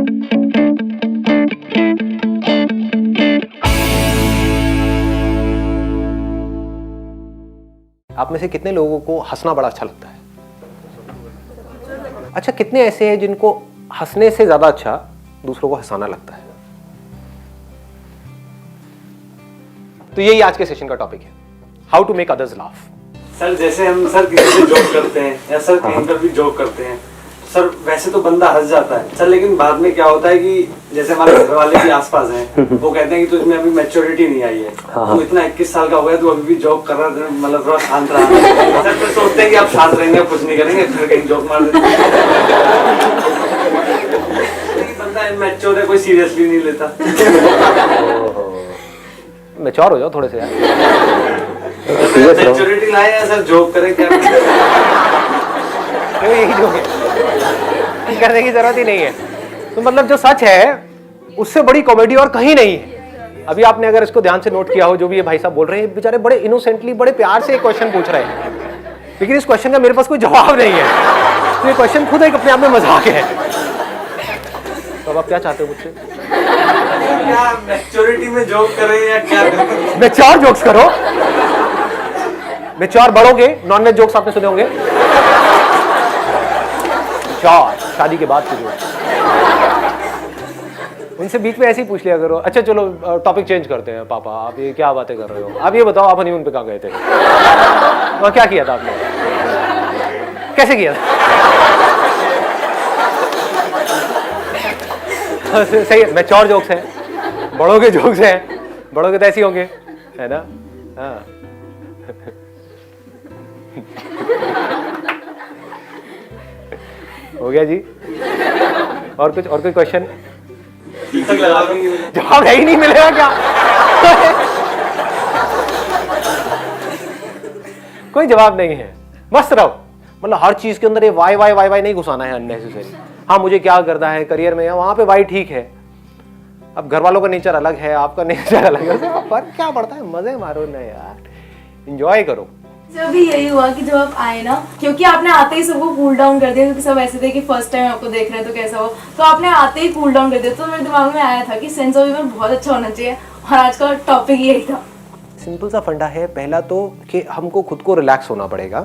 आप में से कितने लोगों को हंसना बड़ा अच्छा लगता है? अच्छा, कितने ऐसे हैं जिनको हंसने से ज्यादा अच्छा दूसरों को हंसाना लगता है? तो यही आज के सेशन का टॉपिक है, how to make others laugh. Sir जैसे हम सर किसी से जोक करते हैं या सर कहीं पर भी जोक करते हैं, सर वैसे तो बंदा हंस जाता है सर, लेकिन बाद में क्या होता है कि जैसे हमारे घर वाले भी आसपास हैं, वो कहते हैं कि तुझमें अभी मैच्योरिटी नहीं आई है, तू इतना 21 साल का हो गया, तू अभी भी जोक कर रहा है, मतलब थोड़ा शांत रहा। सर फिर सोचते हैं कि आप शांत रहेंगे, कुछ नहीं करेंगे, फिर कहीं जोक मार देते हैं। बंदा मैच्योर है, कोई सीरियसली नहीं लेता। मैच्योर हो जाओ थोड़े से यार। मैच्योरिटी लाए हैं सर, जोक करें क्या? यही जोक है, करने की जरूरत ही नहीं है। तो मतलब जो सच है उससे बड़ी कॉमेडी और कहीं नहीं है। अभी आपने अगर इसको ध्यान से नोट किया हो, जो भी ये भाई साहब बोल रहे हैं, बेचारे बड़े इनोसेंटली, बड़े प्यार से एक क्वेश्चन पूछ रहे हैं, लेकिन इस क्वेश्चन का मेरे पास कोई जवाब नहीं है। तो ये क्वेश्चन खुद एक अपने आप में मजाक है। तो अब आप क्या चाहते हो मुझसे? क्या मैच्योरिटी में जोक करें या क्या करें? मैच्योर जोक्स करो। मैच्योर बड़ों के नॉनवेज जोक्स आपने सुने होंगे, शादी के बाद के जोक्स, उनसे बीच में ऐसे ही पूछ लिया करो। अच्छा चलो टॉपिक चेंज करते हैं। पापा आप ये क्या बातें कर रहे हो? आप ये बताओ, आप हनीमून पे कहाँ गए थे और क्या किया था आपने, कैसे किया था? सही है, मैच्योर जोक्स हैं, बड़ों के जोक्स हैं, बड़ों के तो ऐसे ही होंगे, है ना? हाँ। हो गया जी? और कोई क्वेश्चन? जवाब है ही नहीं मिलेगा क्या? कोई जवाब नहीं है, मस्त रहो। मतलब हर चीज के अंदर ये वाई वाई वाई वाई नहीं घुसाना है अननेसेसरी। हाँ मुझे क्या करना है करियर में, वहां पे वाई ठीक है। अब घर वालों का नेचर अलग है, आपका नेचर अलग है, फर्क क्या पड़ता है? मजे मारो ना यार, एंजॉय करो। जब भी यही हुआ कि जब आप आए ना, क्योंकि आपने आते ही सबको कूल डाउन कर दिया, क्योंकि सब ऐसे थे कि फर्स्ट टाइम आपको देख रहे हैं तो कैसा हो, तो आपने आते ही कूल डाउन कर दिया। तो मेरे दिमाग में आया था कि सेंस ऑफ ह्यूमर बहुत अच्छा होना चाहिए, और आज का टॉपिक यही था। सिंपल सा फंडा है। पहला तो कि हमको खुद को रिलैक्स होना पड़ेगा,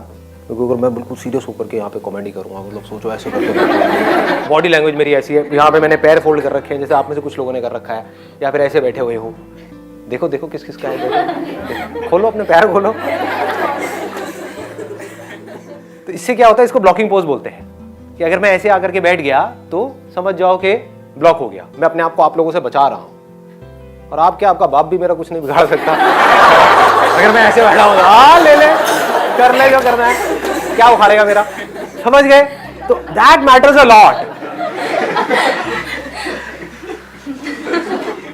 क्योंकि अगर मैं बिल्कुल सीरियस होकर के यहाँ पे कॉमेडी करूँगा, मतलब सोचो ऐसे करके, बॉडी लैंग्वेज मेरी ऐसी है, यहाँ पे मैंने पैर फोल्ड कर रखे हैं जैसे आप में से कुछ लोगों ने कर रखा है, या फिर ऐसे बैठे हुए हो। देखो देखो किस किस का है, देखो खोलो अपने पैर खोलो। तो इससे क्या होता है, इसको ब्लॉकिंग पोज बोलते हैं, कि अगर मैं ऐसे आकर के बैठ गया तो समझ जाओ कि ब्लॉक हो गया, मैं अपने आप को आप लोगों से बचा रहा हूँ। और आप क्या, आपका बाप भी मेरा कुछ नहीं बिगाड़ सकता अगर मैं ऐसे बैठा हूँ। हाँ ले ले, कर ले जो करना है, क्या उखाड़ेगा मेरा, समझ गए? तो दैट मैटर्स अ लॉट।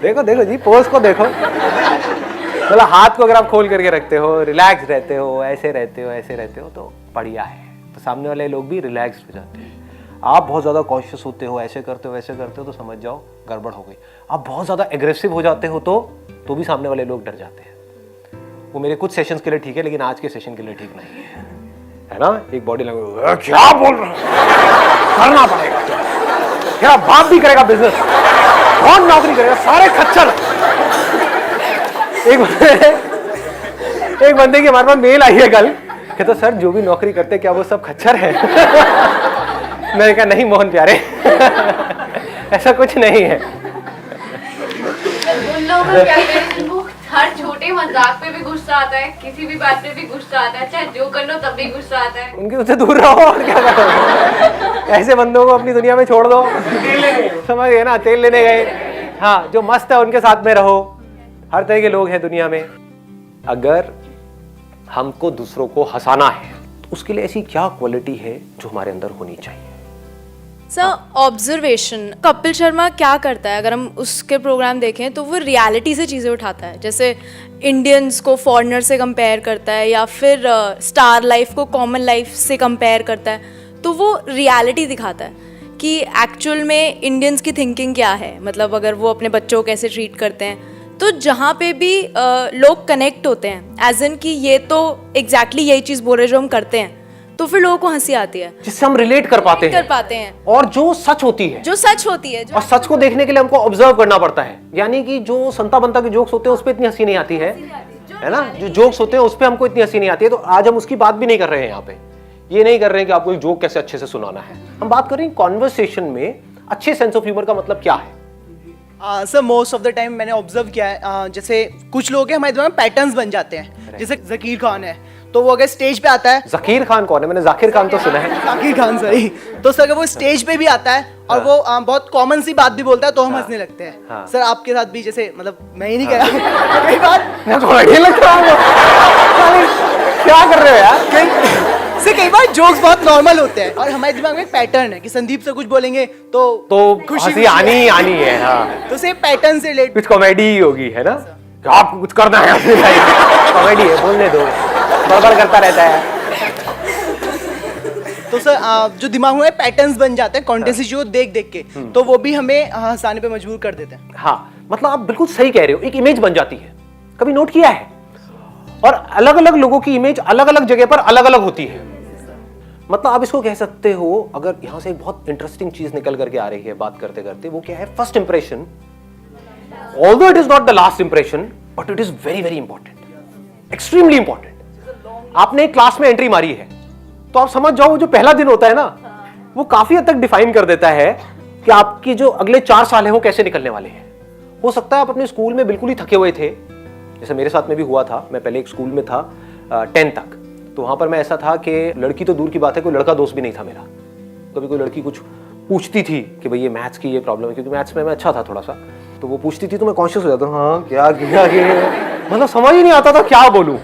देखो देखो जी, पोज को देखो, मतलब हाथ को अगर आप खोल करके रखते हो, रिलैक्स रहते हो, ऐसे रहते हो, ऐसे रहते हो, तो बढ़िया है। तो सामने वाले लोग भी रिलैक्स हो जाते हैं। आप बहुत ज़्यादा कॉन्शियस होते हो, ऐसे करते हो, वैसे करते हो, तो समझ जाओ गड़बड़ हो गई। आप बहुत ज़्यादा एग्रेसिव हो जाते हो तो भी सामने वाले लोग डर जाते हैं। वो मेरे कुछ सेशंस के लिए ठीक है, लेकिन आज के सेशन के लिए ठीक नहीं है ना? एक बॉडी लैंग्वेज, क्या बोल रहा है, करना पड़ेगा, क्या बाप भी करेगा बिजनेस, कौन नौकरी करेगा, सारे खच्चर। एक बंदे की हमारे पास मेल आई है कल, कहता सर जो भी नौकरी करते क्या वो सब खच्चर है? मैंने कहा नहीं मोहन प्यारे, ऐसा कुछ नहीं है। उन लोगों को क्या कहते हैं, हर छोटे मजाक पे भी गुस्सा आता है, किसी भी बात पे भी गुस्सा आता है, चाहे जो कर लो तब भी गुस्सा आता है। उनके उससे दूर रहो और क्या करो। ऐसे बंदों को अपनी दुनिया में छोड़ दो, समझ गए ना? तेल लेने गए, हाँ जो मस्त है उनके साथ में रहो। हर तरह के लोग हैं दुनिया में। अगर हमको दूसरों को हंसाना है तो उसके लिए ऐसी क्या क्वालिटी है जो हमारे अंदर होनी चाहिए? Sir observation. कपिल शर्मा क्या करता है, अगर हम उसके प्रोग्राम देखें तो वो रियलिटी से चीज़ें उठाता है, जैसे इंडियंस को फॉरेनर से कंपेयर करता है, या फिर स्टार लाइफ को कॉमन लाइफ से कंपेयर करता है। तो वो रियलिटी दिखाता है कि एक्चुअल में इंडियंस की थिंकिंग क्या है, मतलब अगर वो अपने बच्चों को कैसे ट्रीट करते हैं। तो जहाँ पे भी लोग कनेक्ट होते हैं, एज इन कि ये तो एग्जैक्टली यही चीज़ बोल रहे जो हम करते हैं, तो फिर लोगों को हंसी आती है, जिससे हम रिलेट कर पाते हैं और जो सच होती है, जो सच होती है, और सच को देखने के लिए हमको ऑब्जर्व करना पड़ता है। यानी कि जो संता बनता के जोक्स होते हैं उस पर इतनी हंसी नहीं आती है ना, जो जोक्स होते हैं उस पर हमको इतनी हंसी नहीं आती है। तो आज हम उसकी बात भी नहीं कर रहे हैं यहाँ पे, ये नहीं कर रहे हैं कि आपको एक जोक कैसे अच्छे से सुनाना है। हम बात कर रहे हैं कॉन्वर्सेशन में अच्छे सेंस ऑफ ह्यूमर का मतलब क्या है। Sir most of the time मैंने ऑब्जर्व किया है, जैसे कुछ लोग हैं हमारे दिमाग में पैटर्न्स बन जाते हैं। जैसे जकीर खान है, तो वो अगर स्टेज पे आता है, जकीर खान कौन है? मैंने जाकिर खान तो सुना है। जाकिर खान सही, तो सर अगर वो स्टेज पे भी आता है और वो बहुत कॉमन सी बात भी बोलता है तो हम हंसने लगते हैं। सर आपके साथ भी जैसे, मतलब मैं ही नहीं कह रहा कई बार क्या कर रहे हो यार? से कई बार जोक्स बहुत नॉर्मल होते हैं और हमारे दिमाग में एक पैटर्न है कि संदीप से कुछ बोलेंगे तो हंसी आनी ही आनी है। हाँ, तो सेम पैटर्न से रिलेट कुछ कॉमेडी ही होगी, है ना? कि आपको कुछ करना है, कॉमेडी है, बोलने दो, बड़बड़ करता रहता है। तो सर जो दिमाग में पैटर्न्स बन जाते हैं कॉन्टेंट जो देख देख के, तो वो भी हमें हंसाने पे मजबूर कर देते हैं। हाँ, मतलब आप बिल्कुल सही कह रहे हो, एक इमेज बन जाती है। कभी नोट किया है? और अलग अलग लोगों की इमेज अलग अलग जगह पर अलग अलग होती है। मतलब आप इसको कह सकते हो, अगर यहां से एक बहुत इंटरेस्टिंग चीज निकल करके आ रही है बात करते करते, वो क्या है? First impression, although it is not the last impression, but it is very very important, extremely important. आपने एक क्लास में एंट्री मारी है, तो आप समझ जाओ जो पहला दिन होता है ना, वो काफी हद तक डिफाइन कर देता है कि आपकी जो अगले 4 साल है वो कैसे निकलने वाले हैं। हो सकता है आप अपने स्कूल में बिल्कुल ही थके हुए थे, जैसे मेरे साथ में भी हुआ था। मैं पहले एक स्कूल में था 10 तक, तो वहां पर मैं ऐसा था कि लड़की तो दूर की बात है, कोई लड़का दोस्त भी नहीं था मेरा। कभी कोई लड़की कुछ पूछती थी कि भाई ये मैथ्स की ये प्रॉब्लम है, क्योंकि मैथ्स में मैं अच्छा था थोड़ा सा, तो वो पूछती थी तो मैं कॉन्शियस हो जाता, हाँ क्या मतलब समझ ही नहीं आता था क्या बोलूं।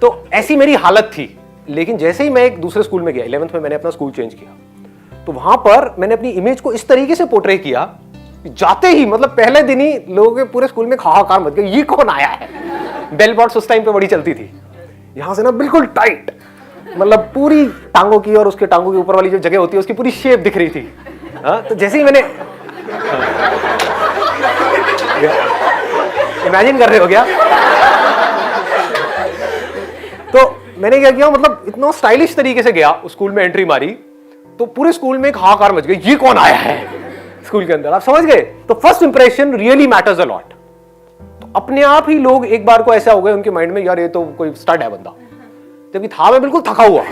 तो ऐसी मेरी हालत थी। लेकिन जैसे ही मैं एक दूसरे स्कूल में गया, 11th में मैंने अपना स्कूल चेंज किया, तो वहां पर मैंने अपनी इमेज को इस तरीके से पोर्ट्रे किया, जाते ही मतलब पहले दिन ही लोगों के पूरे स्कूल में हाहाकार मच गया, ये कौन आया है। बेल बॉट्स उस टाइम पे बड़ी चलती थी, यहां से ना बिल्कुल टाइट, मतलब पूरी टांगों की और उसके टांगों के ऊपर वाली जो जगह होती है उसकी पूरी शेप दिख रही थी। हाँ, तो जैसे ही मैंने इमेजिन कर रहे हो क्या? तो मैंने क्या किया, मतलब इतना स्टाइलिश तरीके से गया उस स्कूल में, एंट्री मारी, तो पूरे स्कूल में एक हाहाकार मच गई, ये कौन आया है स्कूल के अंदर। आप समझ गए? तो first impression really matters a lot. तो अपने आप ही लोग एक बार को ऐसा हो गए उनके माइंड में, यार ये तो कोई स्टड है बंदा, जबकि था मैं बिल्कुल थका हुआ।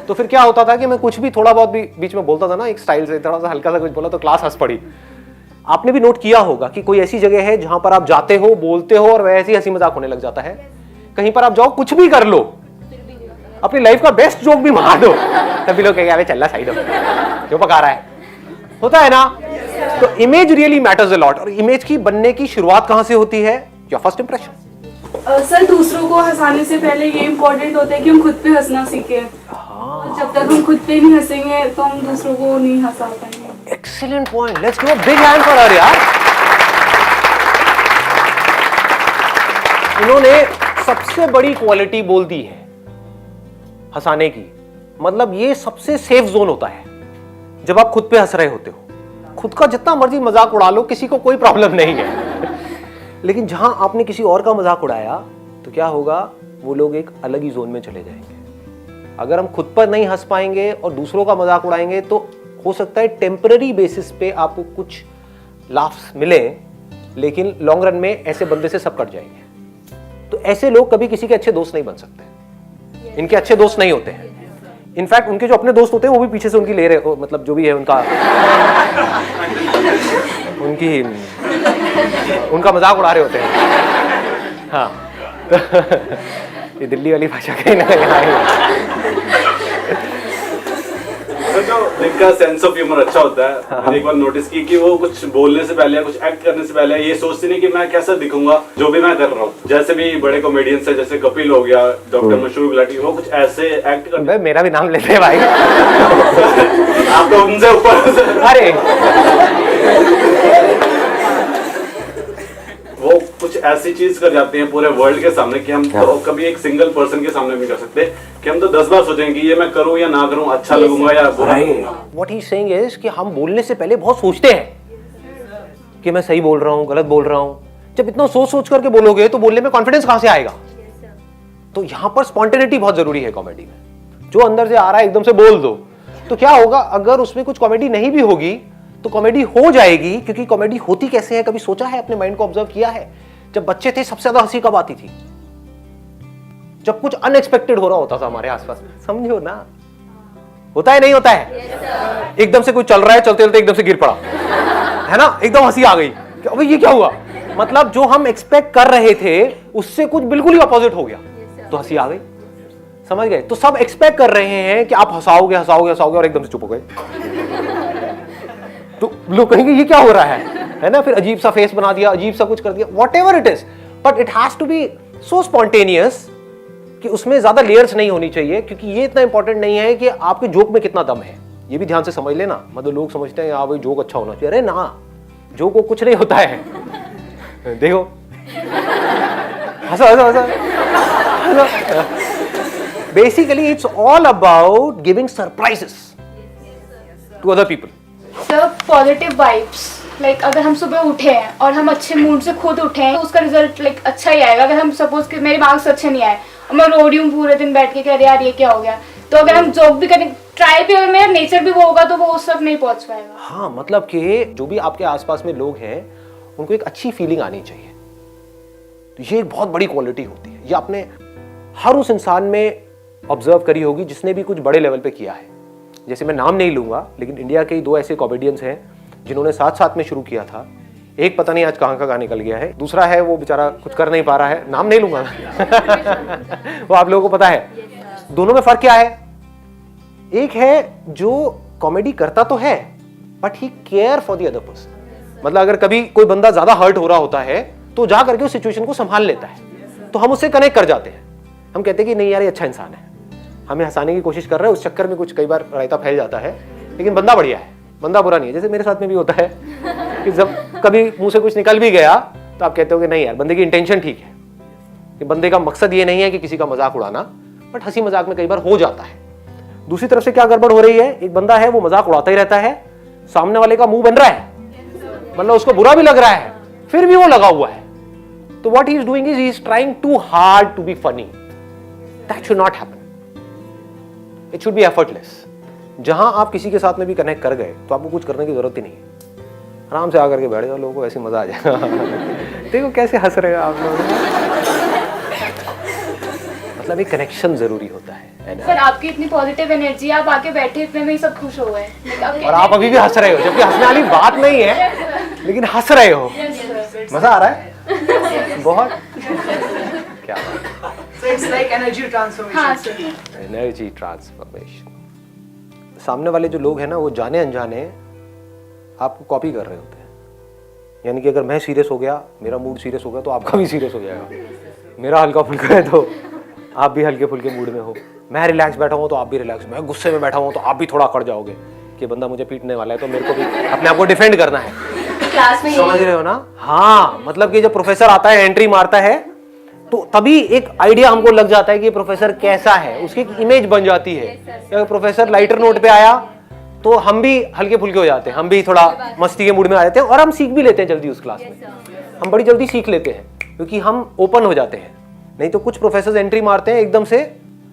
तो फिर क्या होता था कि मैं कुछ भी थोड़ा बहुत भी बीच में बोलता था ना, एक स्टाइल से थोड़ा सा हल्का सा कुछ बोला तो क्लास हंस पड़ी। आपने भी नोट किया होगा कि कोई ऐसी जगह है जहां पर आप जाते हो, बोलते हो और वैसे ही हंसी मजाक होने लग जाता है। कहीं पर आप जाओ, कुछ भी कर लो, अपनी लाइफ का बेस्ट जोक भी मार दो, तभी लोग कहेंगे चल रहा साइड जो पका रहा है, होता है ना। तो image really matters a lot. और इमेज की बनने की शुरुआत कहां से होती है? Your first impression. सर दूसरों को हंसाने से पहले ये इम्पोर्टेंट होता है कि हम खुद पे हंसना सीखें। जब तक हम खुद पे नहीं हंसेंगे तो हम दूसरों को नहीं हंसा पाएंगे। Excellent point, let's give a big hand for her यार। इन्होंने सबसे बड़ी क्वालिटी बोल दी है हंसाने की। मतलब ये सबसे सेफ जोन होता है जब आप खुद पे हंस रहे होते हो। खुद का जितना मर्जी मजाक उड़ा लो, किसी को कोई प्रॉब्लम नहीं है। लेकिन जहां आपने किसी और का मजाक उड़ाया तो क्या होगा, वो लोग एक अलग ही जोन में चले जाएंगे। अगर हम खुद पर नहीं हंस पाएंगे और दूसरों का मजाक उड़ाएंगे तो हो सकता है टेम्पररी बेसिस पे आपको कुछ लाफ्स मिले, लेकिन लॉन्ग रन में ऐसे बंदे से सब कट जाएंगे। तो ऐसे लोग कभी किसी के अच्छे दोस्त नहीं बन सकते, इनके अच्छे दोस्त नहीं होते हैं। इनफैक्ट उनके जो अपने दोस्त होते हैं वो भी पीछे से उनकी ले रहे, मतलब जो भी है उनका मजाक उड़ा रहे होते हैं। हाँ, ये दिल्ली वाली भाषा कहीं ना जो जिनका सेंस ऑफ ह्यूमर अच्छा होता है, मैंने एक बार नोटिस की कि वो कुछ बोलने से पहले या कुछ एक्ट करने से पहले ये सोचते नहीं कि मैं कैसा दिखूंगा जो भी मैं कर रहा हूँ। जैसे भी बड़े कॉमेडियंस है, जैसे कपिल हो गया, डॉक्टर मशहूर गुलाटी, वो कुछ ऐसे एक्ट करते हैं। मेरा भी नाम लेते हैं भाई। आप तो उनसे ऊपर। अरे वो कुछ ऐसी चीज कर जाते हैं पूरे वर्ल्ड के सामने कि हम तो कभी एक सिंगल पर्सन के सामने नहीं कर सकते, कि हम तो 10 बार सोचेंगे कि ये मैं करूं या ना करूं, अच्छा लगूंगा या बुरा लगूंगा। What he's saying is कि हम बोलने से पहले बहुत सोचते हैं कि मैं सही बोल रहा हूँ, गलत बोल रहा हूँ। जब इतना सोच सोच करके बोलोगे तो बोलने में कॉन्फिडेंस कहां से आएगा? तो यहां पर स्पॉन्टेनिटी बहुत जरूरी है कॉमेडी में। जो अंदर से आ रहा है एकदम से बोल दो, तो क्या होगा अगर उसमें कुछ कॉमेडी नहीं भी होगी तो कॉमेडी हो जाएगी, क्योंकि कॉमेडी होती कैसे है, कभी सोचा है, अपने माइंड को ऑब्जर्व किया है? जब बच्चे थे सबसे ज्यादा हंसी कब आती थी? जब कुछ अनएक्सपेक्टेड हो रहा होता था हमारे आसपास, समझो ना, होता है नहीं होता है? एकदम से कुछ चल रहा है, चलते चलते एकदम से गिर पड़ा, है ना, एकदम हंसी आ गई, अबे ये क्या हुआ? मतलब जो हम एक्सपेक्ट कर रहे थे उससे कुछ बिल्कुल ही अपोजिट हो गया, तो हंसी आ गई, समझ गए? तो सब एक्सपेक्ट कर रहे हैं कि आप हंसाओगे हंसाओगे हंसाओगे और एकदम से चुप हो गए, तो लोग कहेंगे ये क्या हो रहा है ना? फिर अजीब सा फेस बना दिया, अजीब सा कुछ कर दिया, whatever it is, but it has to be so spontaneous कि उसमें ज्यादा लेयर्स नहीं होनी चाहिए, क्योंकि ये इतना इंपॉर्टेंट नहीं है कि आपके जोक में कितना दम है। ये भी ध्यान से समझ लेना, मतलब लोग समझते हैं भाई जोक अच्छा होना चाहिए, अरे ना, जोक को कुछ नहीं होता है। देखो हंसो हंसो हंसो। Basically it's all about giving surprises to other people. Sir positive vibes, like अगर हम सुबह उठे हैं और हम अच्छे मूड से खुद उठे हैं तो उसका रिजल्ट लाइक अच्छा ही आएगा। अगर हम सपोज कि मेरे मार्क्स अच्छे नहीं आए और मैं रो रही हूँ पूरे दिन बैठ के, कह रहे यार ये क्या हो गया, तो अगर हम जोक भी करें, ट्राई भी, अगर मेरा नेचर भी वो होगा तो वो उस तक नहीं पहुंच पाएगा। हाँ, मतलब कि जो भी आपके आसपास में लोग हैं उनको एक अच्छी फीलिंग आनी चाहिए, तो ये एक बहुत बड़ी क्वालिटी होती है। ये आपने हर उस इंसान में ऑब्जर्व करी होगी जिसने भी कुछ बड़े लेवल पे किया है। जैसे मैं नाम नहीं लूंगा, लेकिन इंडिया के 2 ऐसे कॉमेडियंस हैं जिन्होंने साथ साथ में शुरू किया था। एक पता नहीं आज कहाँ निकल गया है, दूसरा है वो बेचारा कुछ कर नहीं पा रहा है, नाम नहीं लूंगा। वो आप लोगों को पता है। दोनों में फर्क क्या है? एक है जो कॉमेडी करता तो है but he care for the other person, मतलब अगर कभी कोई बंदा ज्यादा हर्ट हो रहा होता है तो जा करके उस सिचुएशन को संभाल लेता है, तो हम उससे कनेक्ट कर जाते हैं। हम कहते हैं कि नहीं यार ये अच्छा इंसान है, हमें हंसाने की कोशिश कर रहा है, उस चक्कर में कुछ कई बार रायता फैल जाता है, लेकिन बंदा बढ़िया है, बंदा बुरा नहीं है। जैसे मेरे साथ में भी होता है कि जब कभी मुंह से कुछ निकल भी गया तो आप कहते हो कि नहीं यार बंदे की इंटेंशन ठीक है, कि बंदे का मकसद ये नहीं है कि किसी का मजाक उड़ाना, बट हंसी मजाक में कई बार हो जाता है। दूसरी तरफ से क्या गड़बड़ हो रही है, एक बंदा है वो मजाक उड़ाता ही रहता है, सामने वाले का मुंह बन रहा है, मतलब उसको बुरा भी लग रहा है, फिर भी वो लगा हुआ है। तो what he is doing is he is trying too hard to be funny. That should not happen, it should be effortless. जहां आप किसी के साथ में भी कनेक्ट कर गए तो आपको कुछ करने की जरूरत ही नहीं है, आराम से आकर के बैठ जाओ, लोगों को ऐसे मजा आ जाएगा। देखो कैसे हंस रहे हो आप लोग, मतलब एक कनेक्शन जरूरी होता है। सर आपकी इतनी पॉजिटिव एनर्जी, आप आके बैठे इतने में ही सब खुश हो गए, और आप अभी भी हंस रहे हो, जबकि हंसने वाली बात नहीं है, लेकिन हंस रहे हो, मजा आ रहा है बहुत। क्या इट्स लाइक एनर्जी ट्रांसफॉर्मेशन। हाँ सर, एनर्जी ट्रांसफॉर्मेशन। सामने वाले जो लोग हैं ना वो जाने अनजाने आपको कॉपी कर रहे होते हैं, यानी कि अगर मैं सीरियस हो गया, मेरा मूड सीरियस हो गया तो आपका भी सीरियस हो जाएगा। मेरा हल्का फुल्का है तो आप भी हल्के फुल्के मूड में हो, मैं रिलैक्स बैठा हूँ तो आप भी रिलैक्स, मैं गुस्से में बैठा हूँ तो आप भी थोड़ा अकड़ जाओगे कि बंदा मुझे पीटने वाला है, तो मेरे को भी अपने आप को डिफेंड करना है। क्लास में समझ रहे हो ना? हाँ, मतलब कि जब प्रोफेसर आता है, एंट्री मारता है, तो तभी एक आइडिया हमको लग जाता है कि प्रोफेसर कैसा है, उसकी एक इमेज बन जाती है। अगर प्रोफेसर लाइटर नोट पे आया तो हम भी हल्के फुल्के हो जाते हैं, हम भी थोड़ा मस्ती के मूड में आ जाते हैं, और हम सीख भी लेते हैं जल्दी उस क्लास में। हम बड़ी जल्दी सीख लेते हैं क्योंकि हम ओपन हो जाते हैं। नहीं तो कुछ प्रोफेसर एंट्री मारते हैं एकदम से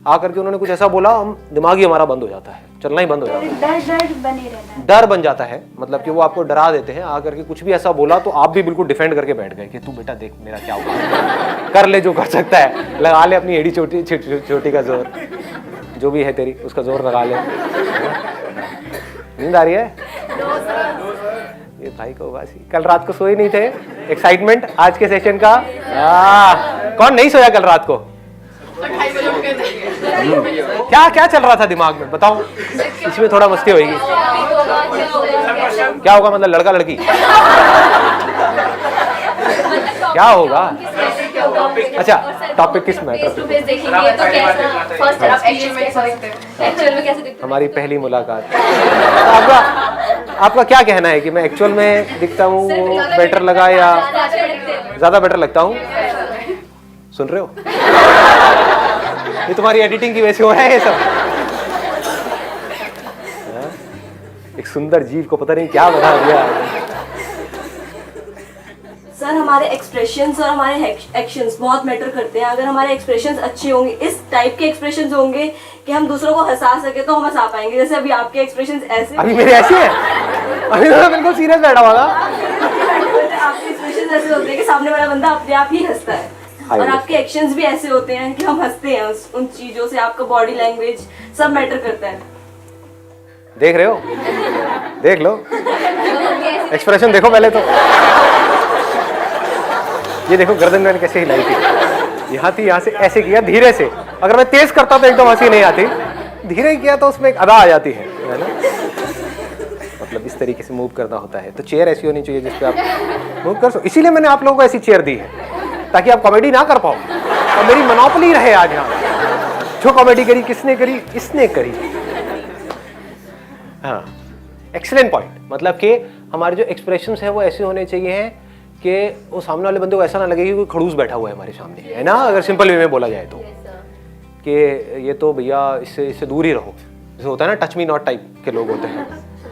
आकर के, उन्होंने कुछ ऐसा बोला, हम दिमाग ही हमारा बंद हो जाता है, चलना ही बंद हो जाता है, डर बने रहना, डर बन जाता है। मतलब कि वो आपको डरा देते हैं, आकर के कुछ भी ऐसा बोला तो आप भी बिल्कुल डिफेंड करके बैठ गए कि तू बेटा देख मेरा क्या हुआ, कर ले जो कर सकता है, लगा ले अपनी एड़ी छोटी का जोर, जो भी है तेरी उसका जोर लगा ले। नींद आ रही है ये भाई को? बासी कल रात को सोए नहीं थे, एक्साइटमेंट आज के सेशन का। कौन नहीं सोया कल रात को? क्या क्या चल रहा था दिमाग में बताओ, इसमें थोड़ा मस्ती होगी। क्या होगा, मतलब लड़का लड़की क्या होगा? अच्छा, टॉपिक किस मैटर पे? हमारी पहली मुलाकात। आपका क्या कहना है कि मैं एक्चुअल में दिखता हूँ वो बेटर लगा या ज्यादा बेटर लगता हूँ? सुन रहे हो? ये तुम्हारी एडिटिंग की वजह से हो रहा है ये सब। एक सुंदर जीव को पता नहीं क्या बना दिया। सर हमारे एक्सप्रेशंस और हमारे एक्शंस बहुत मैटर करते हैं। अगर हमारे एक्सप्रेशंस अच्छे होंगे, इस टाइप के एक्सप्रेशंस होंगे कि हम दूसरों को हंसा सके, तो हम हंसा पाएंगे। जैसे अभी आपके एक्सप्रेशंस ऐसे, अभी मेरे ऐसे है, अभी तो बिल्कुल सीरियस बैठा हुआ था। आपके एक्सप्रेशंस ऐसे होते हैं कि सामने वाला बंदा अपने आप ही हंसता है, और आपके एक्शंस भी ऐसे होते हैं कि हम हंसते हैं उन चीजों से। आपका बॉडी लैंग्वेज सब मैटर करता है। देख रहे हो, देख लो, एक्सप्रेशन देखो पहले तो। ये देखो गर्दन मैंने कैसे हिलाई थी, यहाँ थी, यहाँ से ऐसे किया धीरे से। अगर मैं तेज करता तो एकदम हंसी नहीं आती, धीरे किया तो उसमें एक अदा आ जाती है ना। मतलब इस तरीके से मूव करना होता है। तो चेयर ऐसी होनी चाहिए जिसपे आप मूव कर सको। इसीलिए मैंने आप लोगों को ऐसी चेयर दी है ताकि आप कॉमेडी ना कर पाओ और मेरी मोनोपोली रहे आज यहाँ। जो कॉमेडी करी किसने करी? इसने करी। हाँ, एक्सीलेंट पॉइंट। मतलब कि हमारे जो एक्सप्रेशंस हैं वो ऐसे होने चाहिए हैं कि वो सामने वाले बंदे को ऐसा ना लगे कि कोई खड़ूस बैठा हुआ है हमारे सामने, है ना। अगर सिंपल वे में बोला जाए तो कि ये तो भैया इससे दूर ही रहो। जैसे होता है ना टच मी नॉट टाइप के लोग होते हैं,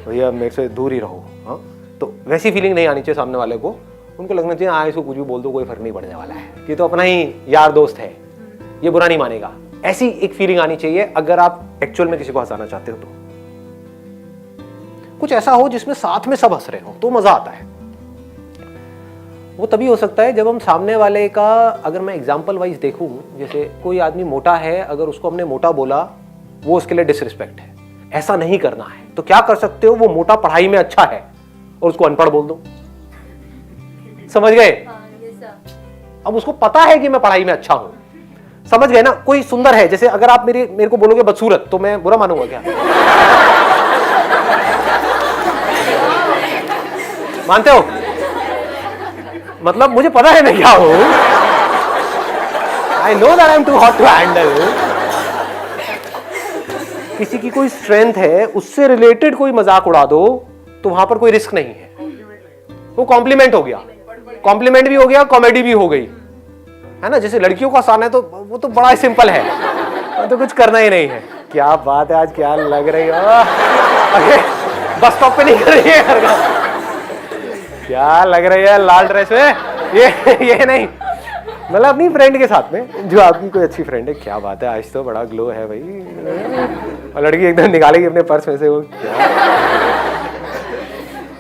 भैया मेरे से दूर ही रहो। हाँ, तो वैसी फीलिंग नहीं आनी चाहिए सामने वाले को। उनको लगना चाहिए हाँ इसको कुछ भी बोल दो, कोई फर्क नहीं पड़ने वाला है, ये तो अपना ही यार दोस्त है, ये बुरा नहीं मानेगा। ऐसी एक फीलिंग आनी चाहिए अगर आप एक्चुअल में किसी को हंसाना चाहते हो। तो कुछ ऐसा हो जिसमें साथ में सब हंस रहे हो तो मजा आता है। वो तभी हो सकता है जब हम सामने वाले का, अगर मैं एग्जांपल वाइज देखूं, जैसे कोई आदमी मोटा है, अगर उसको हमने मोटा बोला वो उसके लिए डिसरिस्पेक्ट है, ऐसा नहीं करना है। तो क्या कर सकते हो, वो मोटा पढ़ाई में अच्छा है और उसको अनपढ़ बोल दो। समझ गए? अब उसको पता है कि मैं पढ़ाई में अच्छा हूं, समझ गए ना। कोई सुंदर है, जैसे अगर आप मेरे को बोलोगे बदसूरत तो मैं बुरा मानूंगा क्या? मानते हो? मतलब मुझे पता है मैं क्या हूं। I know that I am too hot to handle. किसी की कोई स्ट्रेंथ है, उससे रिलेटेड कोई मजाक उड़ा दो तो वहां पर कोई रिस्क नहीं है, वो कॉम्प्लीमेंट हो गया, कॉम्प्लीमेंट भी हो गया, कॉमेडी भी हो गई, है ना। जैसे लड़कियों को आसान है तो वो तो बड़ा सिंपल है, तो कुछ करना ही नहीं है। क्या बात है, आज क्या लग रही हो? बस स्टॉप पे नहीं कर रही है, क्या लग रही है लाल ड्रेस में? ये नहीं, मतलब अपनी फ्रेंड के साथ में, जो आपकी कोई अच्छी फ्रेंड है। क्या बात है, आज तो बड़ा ग्लो है भाई। और लड़की एकदम निकालेगी अपने पर्स में से वो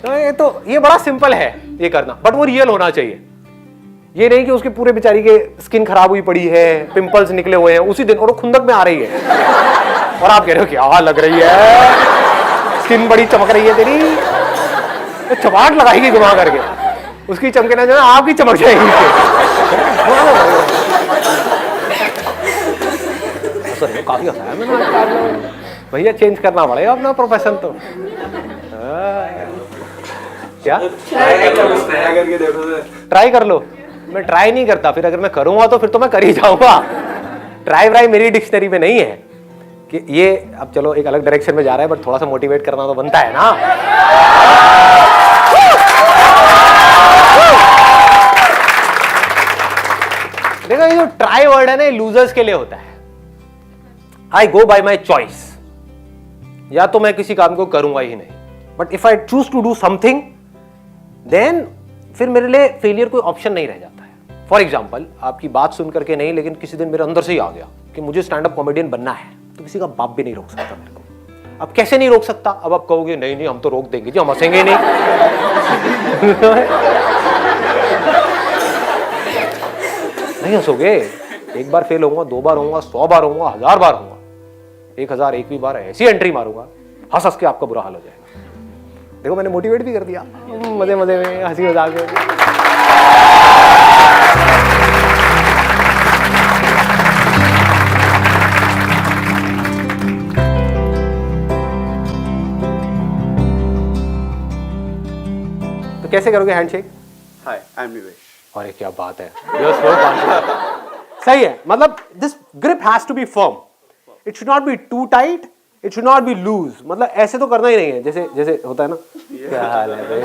क्या। तो ये बड़ा सिंपल है ये करना, बट वो रियल होना चाहिए। ये नहीं कि उसके पूरे बेचारी के स्किन खराब हुई पड़ी है, पिंपल्स निकले हुए हैं उसी दिन, और वो खुंदक में आ रही है और आप कह रहे हो क्या लग रही है, स्किन बड़ी चमक रही है तेरी, तो चमाट लगाएगी घुमा करके, उसकी चमके ना जो आपकी चमक जाएगी। काफी हंसाया मैंने भैया, चेंज करना पड़ेगा अपना प्रोफेशन। तो क्या ट्राई कर लो? मैं ट्राई नहीं करता, फिर अगर मैं करूंगा तो फिर तो मैं कर ही जाऊंगा। ट्राई व्राई मेरी डिक्शनरी में नहीं है कि ये, अब चलो एक अलग डायरेक्शन में जा रहा है, बट थोड़ा सा मोटिवेट करना तो बनता है ना। देखो ये जो ट्राई वर्ड है ना, ये लूजर्स के लिए होता है। आई गो बाय माई चॉइस, या तो मैं किसी काम को करूंगा ही नहीं, but if I choose to do something then फिर मेरे लिए फेलियर कोई ऑप्शन नहीं रह जाता है। फॉर एग्जाम्पल, आपकी बात सुन करके नहीं, लेकिन किसी दिन मेरे अंदर से ही आ गया कि मुझे स्टैंड अप कॉमेडियन बनना है, तो किसी का बाप भी नहीं रोक सकता मेरे को। अब कैसे नहीं रोक सकता? अब आप कहोगे नहीं नहीं हम तो रोक देंगे जी, हम हंसेंगे नहीं। नहीं हंसोगे, एक बार फेल होऊंगा, 2 बार होऊंगा, 100 बार होऊंगा, 1000 बार होऊंगा, 1001वीं बार ऐसी एंट्री मारूंगा, हंस हंस के आपका बुरा हाल हो जाएगा। देखो मैंने मोटिवेट भी कर दिया, मजे मजे में, हंसी मजाक में। तो कैसे करोगे हैंडशेक? हाय, आई एम निवेश। अरे क्या बात है, सही है। मतलब this grip has to be firm, it should not be too tight, it should not be loose. मतलब ऐसे तो करना ही नहीं है, जैसे जैसे होता है ना, क्या हाल है भाई।